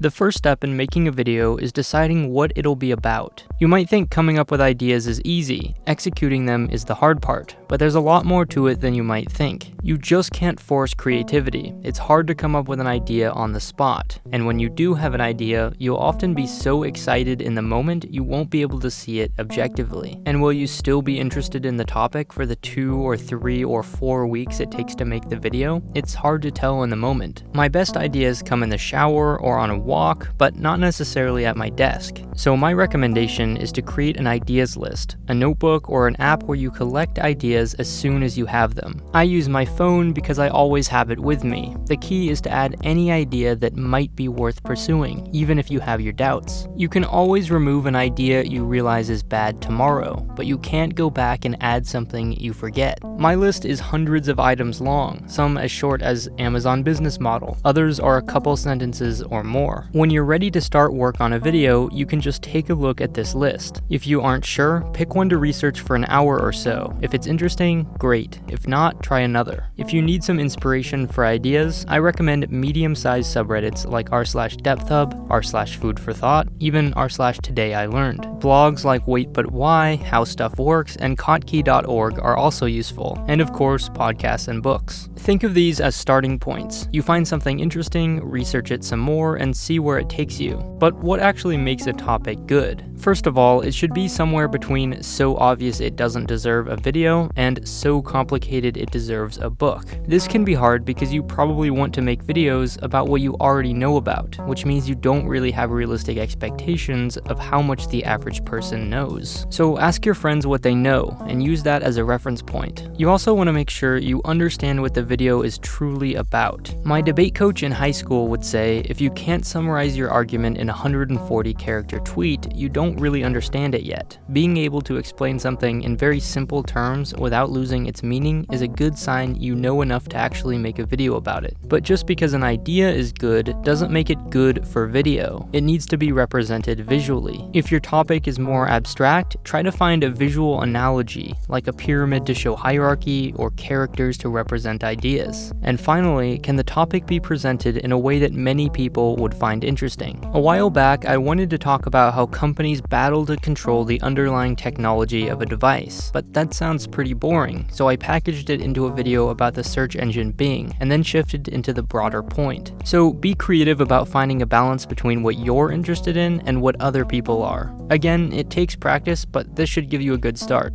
The first step in making a video is deciding what it'll be about. You might think coming up with ideas is easy, executing them is the hard part, but there's a lot more to it than you might think. You just can't force creativity. It's hard to come up with an idea on the spot, and when you do have an idea, you'll often be so excited in the moment you won't be able to see it objectively. And will you still be interested in the topic for the 2 or 3 or 4 weeks it takes to make the video? It's hard to tell in the moment. My best ideas come in the shower or on a walk, but not necessarily at my desk. So my recommendation is to create an ideas list, a notebook or an app where you collect ideas as soon as you have them. I use my phone because I always have it with me. The key is to add any idea that might be worth pursuing, even if you have your doubts. You can always remove an idea you realize is bad tomorrow, but you can't go back and add something you forget. My list is hundreds of items long, some as short as Amazon business model, others are a couple sentences or more. When you're ready to start work on a video, you can just take a look at this list. If you aren't sure, pick one to research for an hour or so. If it's interesting, great. If not, try another. If you need some inspiration for ideas, I recommend medium-sized subreddits like r/depthhub, r/foodforthought, even r/todayIlearned. Blogs like Wait But Why, How Stuff Works, and kotkey.org are also useful. And of course, podcasts and books. Think of these as starting points. You find something interesting, research it some more, and see where it takes you. But what actually makes a topic good? First of all, it should be somewhere between so obvious it doesn't deserve a video and so complicated it deserves a book. This can be hard because you probably want to make videos about what you already know about, which means you don't really have realistic expectations of how much the average person knows. So ask your friends what they know and use that as a reference point. You also want to make sure you understand what the video is truly about. My debate coach in high school would say, if you can't summarize your argument in a 140-character tweet, you don't really understand it yet. Being able to explain something in very simple terms without losing its meaning is a good sign you know enough to actually make a video about it. But just because an idea is good doesn't make it good for video. It needs to be represented visually. If your topic is more abstract, try to find a visual analogy, like a pyramid to show hierarchy or characters to represent ideas. And finally, can the topic be presented in a way that many people would find interesting? A while back, I wanted to talk about how companies battle to control the underlying technology of a device, but that sounds pretty boring, so I packaged it into a video about the search engine Bing, and then shifted into the broader point. So be creative about finding a balance between what you're interested in and what other people are. Again, it takes practice, but this should give you a good start.